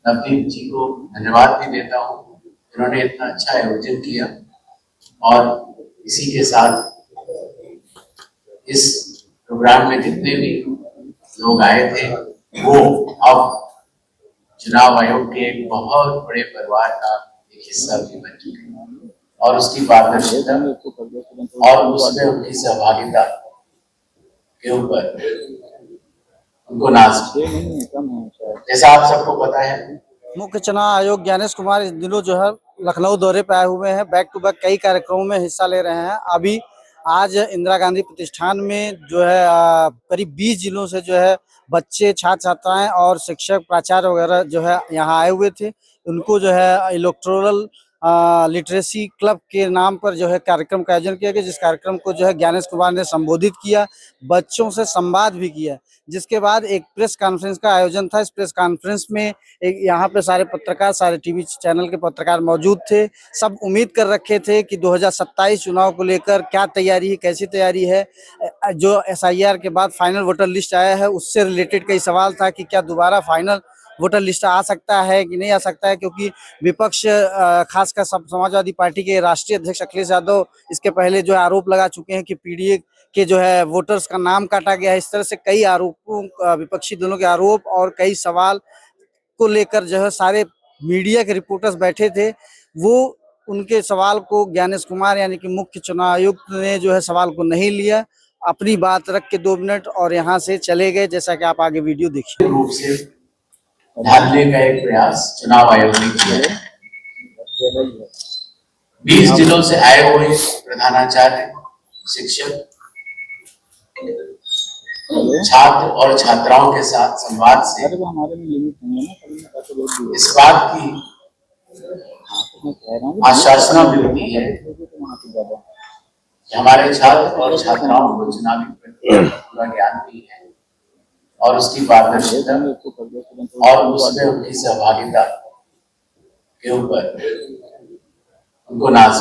नवदीप जी को धन्यवाद भी देता हूँ, उन्होंने इतना अच्छा आयोजन किया। और इसी के साथ इस प्रोग्राम में जितने भी लोग आए थे वो अब चुनाव आयोग के एक बहुत बड़े परिवार का एक हिस्सा भी बन चुके हैं और उसकी पारदर्शिता और उसमें उनकी सहभागिता के ऊपर उनको नाज जैसा आप सबको पता है। मुख्य चुनाव आयोग ज्ञानेश कुमार इस दिनों जो है लखनऊ दौरे पे आए हुए हैं। बैक टू बैक कई कार्यक्रमों में हिस्सा ले रहे हैं। अभी आज इंदिरा गांधी प्रतिष्ठान में जो है करीब 20 जिलों से जो है बच्चे, छात्र छात्राएं और शिक्षक, प्राचार्य वगैरह जो है यहाँ आए हुए थे। उनको जो है इलेक्टोरल लिटरेसी क्लब के नाम पर जो है कार्यक्रम का आयोजन किया गया, जिस कार्यक्रम को जो है ज्ञानेश कुमार ने संबोधित किया, बच्चों से संवाद भी किया। जिसके बाद एक प्रेस कॉन्फ्रेंस का आयोजन था। इस प्रेस कॉन्फ्रेंस में एक यहाँ पे सारे पत्रकार, सारे टीवी चैनल के पत्रकार मौजूद थे। सब उम्मीद कर रखे थे कि 2027 चुनाव को लेकर क्या तैयारी है, कैसी तैयारी है। जो एसआईआर के बाद फाइनल वोटर लिस्ट आया है उससे रिलेटेड कई सवाल था कि क्या दोबारा फाइनल वोटर लिस्ट आ सकता है कि नहीं आ सकता है, क्योंकि विपक्ष खासकर समाजवादी पार्टी के राष्ट्रीय अध्यक्ष अखिलेश यादव इसके पहले जो आरोप लगा चुके हैं कि पीडीए के जो है वोटर्स का नाम काटा गया है। इस तरह से कई आरोपों, विपक्षी दलों के आरोप और कई सवाल को लेकर जो है सारे मीडिया के रिपोर्टर्स बैठे थे। वो उनके सवाल को ज्ञानेश कुमार यानी कि मुख्य चुनाव आयुक्त ने जो है सवाल को नहीं लिया, अपनी बात रख के 2 मिनट और यहाँ से चले गए, जैसा कि आप आगे वीडियो देखिए। रूप से ढालने का एक प्रयास चुनाव आयोग ने किया है। 20 जिलों से आए हुए प्रधानाचार्य, शिक्षक, छात्र और छात्राओं के साथ संवाद से इस बात की आश्वासना मिलती है कि हमारे छात्र और छात्राओं को चुनावी प्रक्रिया का पूरा ज्ञान भी है और उसकी पारदर्शिता और उसमें उनकी सहभागिता के ऊपर उनको नाज।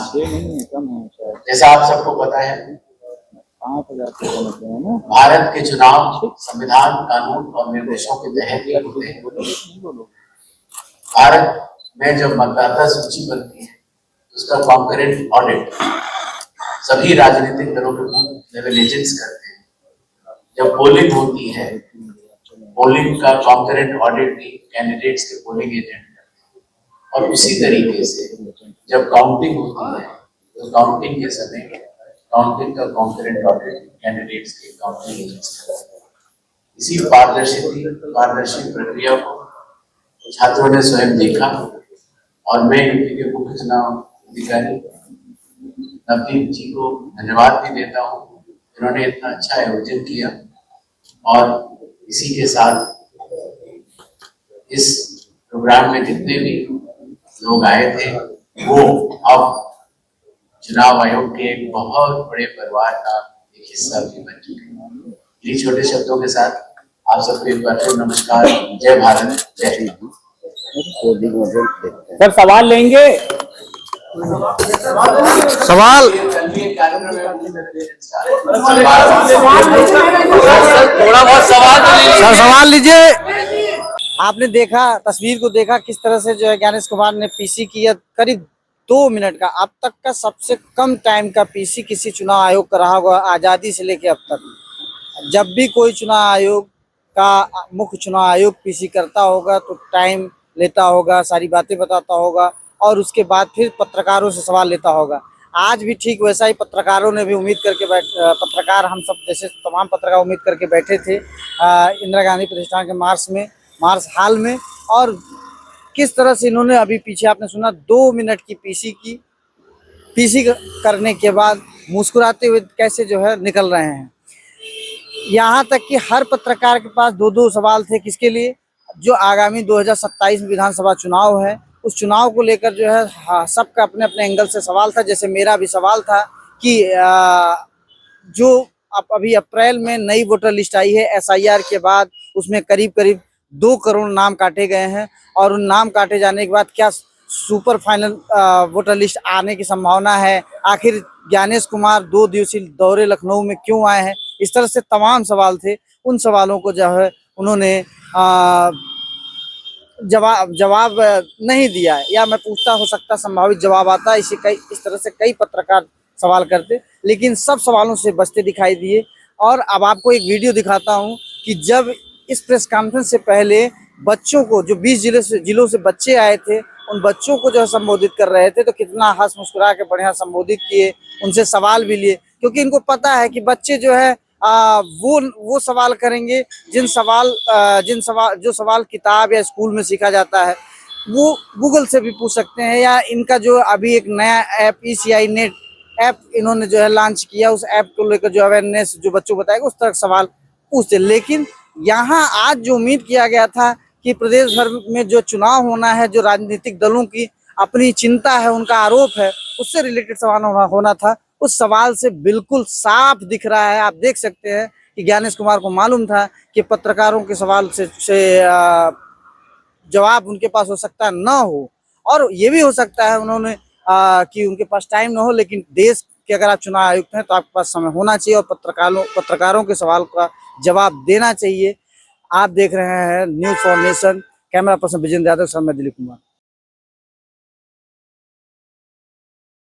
जैसा आप सबको पता है, भारत के चुनाव संविधान, कानून और निर्देशों के तहत ही होते हैं। भारत में जब मतदाता सूची बनती है उसका कॉन्करेंट ऑडिट सभी राजनीतिक दलों के बूथ लेवल एजेंट्स करते हैं। जब पोलिंग होती है, पोलिंग का कॉन्करेंट ऑडिट भी कैंडिडेट्स के पोलिंग एजेंट करते हैं। और उसी तरीके से जब काउंटिंग होती है तो काउंटिंग के समय काउंटिंग का कॉन्करेंट ऑडिट कैंडिडेट्स के काउंटिंग एजेंट्स करते हैं। इसी पारदर्शी प्रक्रिया को छात्रों ने स्वयं देखा और मैं यूपी के मुख्य चुनाव अधिकारी नवदीप जी को धन्यवाद भी देता हूँ, उन्होंने इतना अच्छा आयोजन किया। और इसी के साथ इस प्रोग्राम में जितने भी लोग आए थे वो अब चुनाव आयोग के एक बहुत बड़े परिवार का एक हिस्सा भी बन चुके हैं। इन्हीं छोटे शब्दों के साथ आप सबको एक बार फिर नमस्कार, जय भारत, जय हिंद। सर सवाल लेंगे? सवाल थोड़ा बहुत सवाल लीजिए। आपने देखा, तस्वीर को देखा किस तरह से जो है ज्ञानेश कुमार ने पीसी किया। करीब 2 मिनट का अब तक का सबसे कम टाइम का पीसी किसी चुनाव आयोग का रहा होगा आज़ादी से लेकर अब तक। जब भी कोई चुनाव आयोग का मुख्य चुनाव आयोग पीसी करता होगा तो टाइम लेता होगा, सारी बातें बताता होगा और उसके बाद फिर पत्रकारों से सवाल लेता होगा। आज भी ठीक वैसा ही पत्रकारों ने भी उम्मीद करके पत्रकार हम सब जैसे तमाम पत्रकार उम्मीद करके बैठे थे इंदिरा गांधी प्रतिष्ठान के मार्च हाल में। और किस तरह से इन्होंने अभी पीछे आपने सुना 2 मिनट की पीसी करने के बाद मुस्कुराते हुए कैसे जो है निकल रहे हैं। यहाँ तक कि हर पत्रकार के पास 2-2 सवाल थे। किसके लिए? जो आगामी 2027 विधानसभा चुनाव है उस चुनाव को लेकर जो है सबका अपने अपने एंगल से सवाल था। जैसे मेरा भी सवाल था कि जो अभी अप्रैल में नई वोटर लिस्ट आई है एसआईआर के बाद, उसमें करीब 2 करोड़ नाम काटे गए हैं और उन नाम काटे जाने के बाद क्या सुपर फाइनल वोटर लिस्ट आने की संभावना है? आखिर ज्ञानेश कुमार 2 दिवसीय दौरे लखनऊ में क्यों आए हैं? इस तरह से तमाम सवाल थे। उन सवालों को जो है उन्होंने जवाब नहीं दिया है, या मैं पूछता हो सकता संभावित जवाब आता, इस तरह से कई पत्रकार सवाल करते, लेकिन सब सवालों से बचते दिखाई दिए। और अब आपको एक वीडियो दिखाता हूं कि जब इस प्रेस कॉन्फ्रेंस से पहले बच्चों को, जो 20 जिलों से बच्चे आए थे, उन बच्चों को जो है संबोधित कर रहे थे, तो कितना हंस मुस्कुरा के बढ़िया संबोधित किए, उनसे सवाल भी लिए, क्योंकि इनको पता है कि बच्चे जो है वो सवाल करेंगे जो सवाल किताब या स्कूल में सीखा जाता है, वो गूगल से भी पूछ सकते हैं, या इनका जो अभी एक नया ऐप ECI नेट ऐप इन्होंने जो है लॉन्च किया, उस ऐप को लेकर जो अवेयरनेस जो बच्चों को बताएगा, उस तरह सवाल पूछते। लेकिन यहाँ आज जो उम्मीद किया गया था कि प्रदेश भर में जो चुनाव होना है, जो राजनीतिक दलों की अपनी चिंता है, उनका आरोप है, उससे रिलेटेड सवाल होना था, उस सवाल से बिल्कुल साफ दिख रहा है। आप देख सकते हैं कि ज्ञानेश कुमार को मालूम था कि पत्रकारों के सवाल से जवाब उनके पास हो सकता है ना हो, और ये भी हो सकता है उन्होंने कि उनके पास टाइम ना हो, लेकिन देश के अगर आप चुनाव आयुक्त हैं तो आपके पास समय होना चाहिए और पत्रकारों के सवाल का जवाब देना चाहिए। आप देख रहे हैं News for Nation, camera person Vijendra Yadav, मैं दिलीप कुमार।